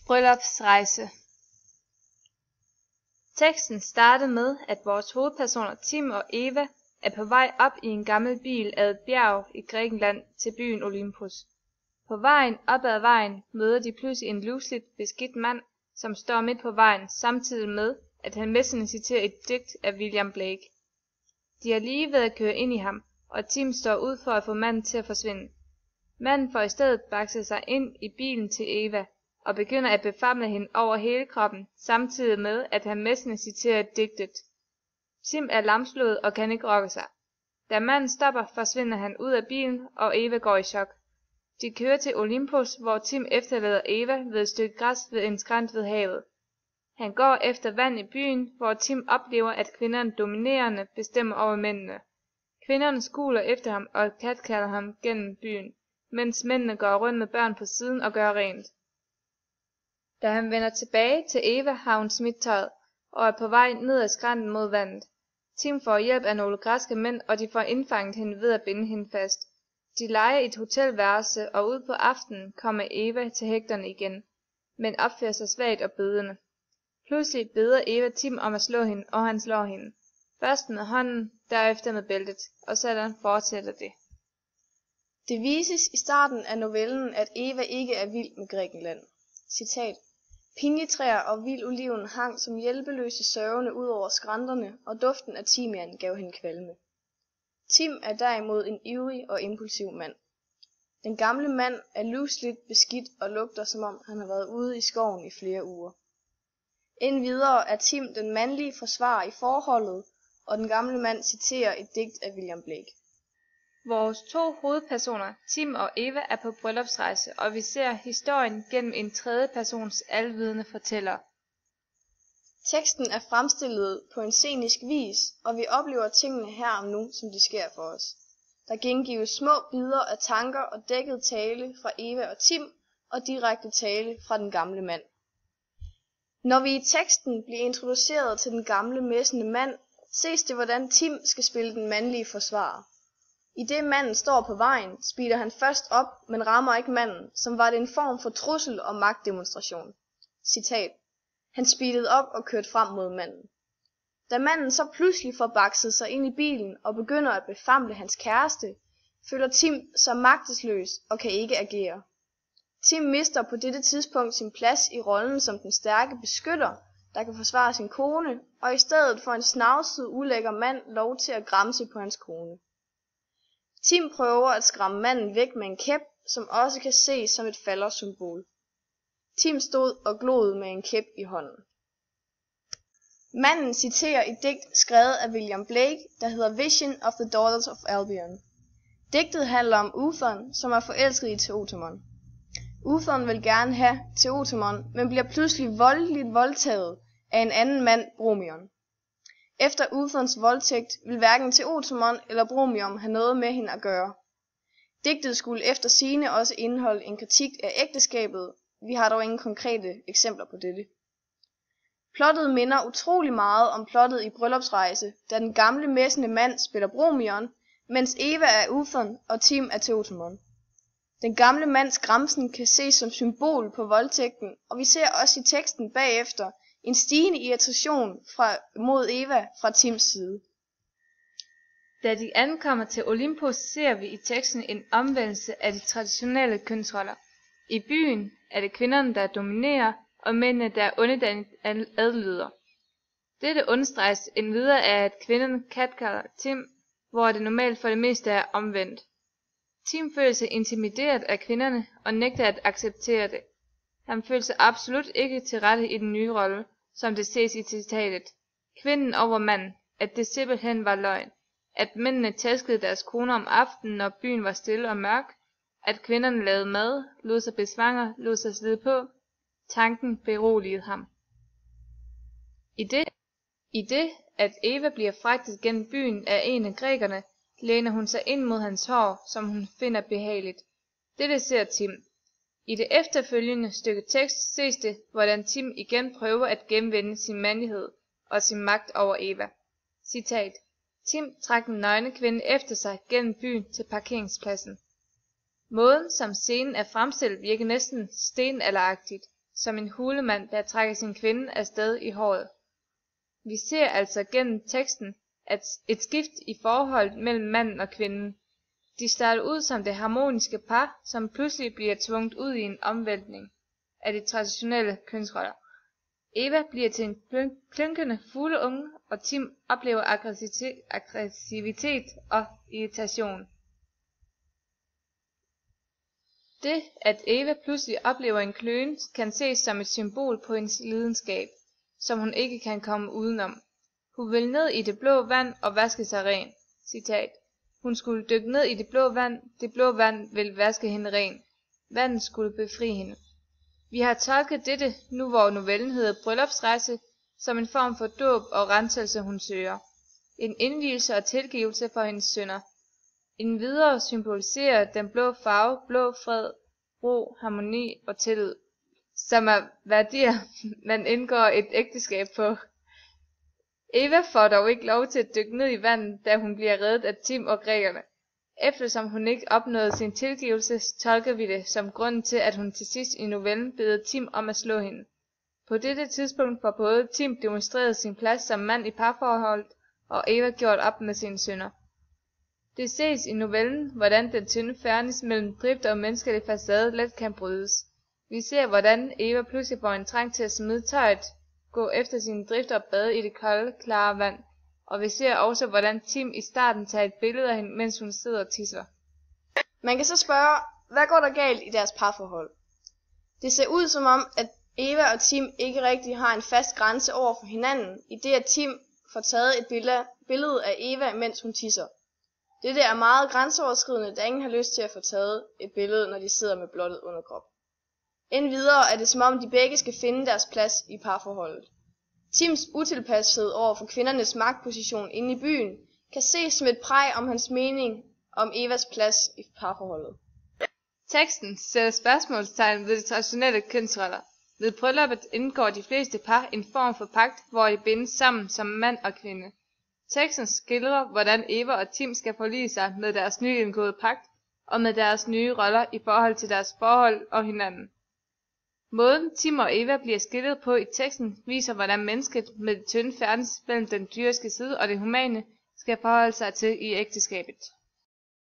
Bryllupsrejse. Teksten starter med, at vores hovedpersoner Tim og Eva er på vej op i en gammel bil ad et bjerg i Grækenland til byen Olympus. På vejen op ad vejen møder de pludselig en lusligt beskidt mand, som står midt på vejen, samtidig med, at han mestende citerer et digt af William Blake. De er lige ved at køre ind i ham, og Tim står ud for at få manden til at forsvinde. Manden får i stedet bakset sig ind i bilen til Eva, og begynder at befamle hende over hele kroppen, samtidig med, at han mestende citerer digtet. Tim er lamslået og kan ikke rokke sig. Da manden stopper, forsvinder han ud af bilen, og Eva går i chok. De kører til Olympus, hvor Tim efterlader Eva ved et stykke græs ved en skrænt ved havet. Han går efter vand i byen, hvor Tim oplever, at kvinderne dominerende bestemmer over mændene. Kvinderne skuler efter ham og katkalder ham gennem byen, mens mændene går rundt med børn på siden og gør rent. Da han vender tilbage til Eva, har hun smidt tøjet og er på vej ned ad skrænten mod vandet. Tim får hjælp af nogle græske mænd, og de får indfanget hende ved at binde hende fast. De lejer et hotelværelse, og ud på aftenen kommer Eva til hægterne igen, men opfører sig svagt og bedende. Pludselig beder Eva Tim om at slå hende, og han slår hende. Først med hånden, derefter med bæltet, og sådan fortsætter det. Det vises i starten af novellen, at Eva ikke er vild med Grækenland. Citat: Pinjetræer og vild oliven hang som hjælpeløse sørgende ud over skrænterne, og duften af timian gav hende kvalme. Tim er derimod en ivrig og impulsiv mand. Den gamle mand er lusligt beskidt og lugter, som om han har været ude i skoven i flere uger. Endvidere er Tim den mandlige forsvarer i forholdet, og den gamle mand citerer et digt af William Blake. Vores to hovedpersoner, Tim og Eva, er på bryllupsrejse, og vi ser historien gennem en tredje persons alvidende fortæller. Teksten er fremstillet på en scenisk vis, og vi oplever tingene her og nu, som de sker for os. Der gengives små bidder af tanker og dækket tale fra Eva og Tim, og direkte tale fra den gamle mand. Når vi i teksten bliver introduceret til den gamle messende mand, ses det, hvordan Tim skal spille den mandlige forsvarer. I det manden står på vejen, speeder han først op, men rammer ikke manden, som var det en form for trussel og magtdemonstration. Citat: Han speedede op og kørte frem mod manden. Da manden så pludselig får bakset sig ind i bilen og begynder at befamle hans kæreste, føler Tim sig magtesløs og kan ikke agere. Tim mister på dette tidspunkt sin plads i rollen som den stærke beskytter, der kan forsvare sin kone, og i stedet får en snavset, ulækker mand lov til at gramse på hans kone. Tim prøver at skræmme manden væk med en kæp, som også kan ses som et faldersymbol. Tim stod og gloede med en kæp i hånden. Manden citerer et digt skrevet af William Blake, der hedder Vision of the Daughters of Albion. Digtet handler om Uthon, som er forelsket i Theotimon. Uthon vil gerne have Theotimon, men bliver pludselig voldeligt voldtaget af en anden mand, Bromion. Efter Uthons voldtægt vil hverken Theotimon eller Bromion have noget med hende at gøre. Digtet skulle efter sigende også indeholde en kritik af ægteskabet. Vi har dog ingen konkrete eksempler på dette. Plottet minder utrolig meget om plottet i Bryllupsrejse, da den gamle messende mand spiller Bromion, mens Eva er Uthon og Tim er Theotimon. Den gamle mands gramsen kan ses som symbol på voldtægten, og vi ser også i teksten bagefter en stigende irritation mod Eva fra Tims side. Da de ankommer til Olympus, ser vi i teksten en omvendelse af de traditionelle kønsroller. I byen er det kvinderne, der dominerer, og mændene, der er underdannet adlyder. Dette understreges endvidere af, at kvinderne katkalder Tim, hvor det normalt for det meste er omvendt. Tim føler sig intimideret af kvinderne og nægter at acceptere det. Han føler sig absolut ikke til rette i den nye rolle, som det ses i citatet. Kvinden over manden, at det simpelthen var løgn. At mændene tæskede deres koner om aftenen, når byen var stille og mørk. At kvinderne lavede mad, lod sig besvanger, lod sig slide på. Tanken beroligede ham. I det, at Eva bliver fragtet gennem byen af en af grækerne, læner hun sig ind mod hans hår, som hun finder behageligt. Dette ser Tim. I det efterfølgende stykke tekst ses det, hvordan Tim igen prøver at genvinde sin mandlighed og sin magt over Eva. Citat: Tim trak den nøgne kvinde efter sig gennem byen til parkeringspladsen. Måden, som scenen er fremstillet, virker næsten stenalderagtigt. som en hulemand, der trækker sin kvinde afsted i håret. Vi ser altså gennem teksten et skift i forholdet mellem manden og kvinden. De starter ud som det harmoniske par, som pludselig bliver tvunget ud i en omvæltning af de traditionelle kønsroller. Eva bliver til en klynkende fugleunge, og Tim oplever aggressivitet og irritation. Det, at Eva pludselig oplever en kløen, kan ses som et symbol på hendes lidenskab, som hun ikke kan komme udenom. Hun vil ned i det blå vand og vaske sig ren. Citat. Hun skulle dykke ned i det blå vand vil vaske hende ren. Vandet skulle befri hende. Vi har tolket dette, nu hvor novellen hedder Bryllupsrejse, som en form for dåb og renselse hun søger. En indvielse og tilgivelse for hendes synder. Endvidere symboliserer den blå farve blå fred, ro, harmoni og tillid, som er værdier, man indgår et ægteskab på. Eva får dog ikke lov til at dykke ned i vandet, da hun bliver reddet af Tim og grækerne. Eftersom hun ikke opnåede sin tilgivelse, tolker vi det som grunden til, at hun til sidst i novellen beder Tim om at slå hende. På dette tidspunkt får både Tim demonstreret sin plads som mand i parforholdet, og Eva gjort op med sine synder. Det ses i novellen, hvordan den tynde fernis mellem drift og menneskelig facade let kan brydes. Vi ser, hvordan Eva pludselig får en trang til at smide tøjet, gå efter sine drifter og bade i det kolde, klare vand. Og vi ser også, hvordan Tim i starten tager et billede af hende, mens hun sidder og tisser. Man kan så spørge, hvad går der galt i deres parforhold? Det ser ud som om, at Eva og Tim ikke rigtig har en fast grænse over for hinanden, i det at Tim får taget et billede af Eva, mens hun tisser. Dette er meget grænseoverskridende, da ingen har lyst til at få taget et billede, når de sidder med blottet underkrop. Endvidere er det som om, de begge skal finde deres plads i parforholdet. Tims utilpashed over for kvindernes magtposition inde i byen kan ses som et præg om hans mening om Evas plads i parforholdet. Teksten sætter spørgsmålstegn ved de traditionelle kønsroller. Ved brylluppet indgår de fleste par en form for pagt, hvor de bindes sammen som mand og kvinde. Teksten skildrer, hvordan Eva og Tim skal forlige sig med deres nyindgåede pagt og med deres nye roller i forhold til deres forhold og hinanden. Måden Tim og Eva bliver skildret på i teksten viser, hvordan mennesket med det tynde fernis mellem den dyriske side og det humane skal forholde sig til i ægteskabet.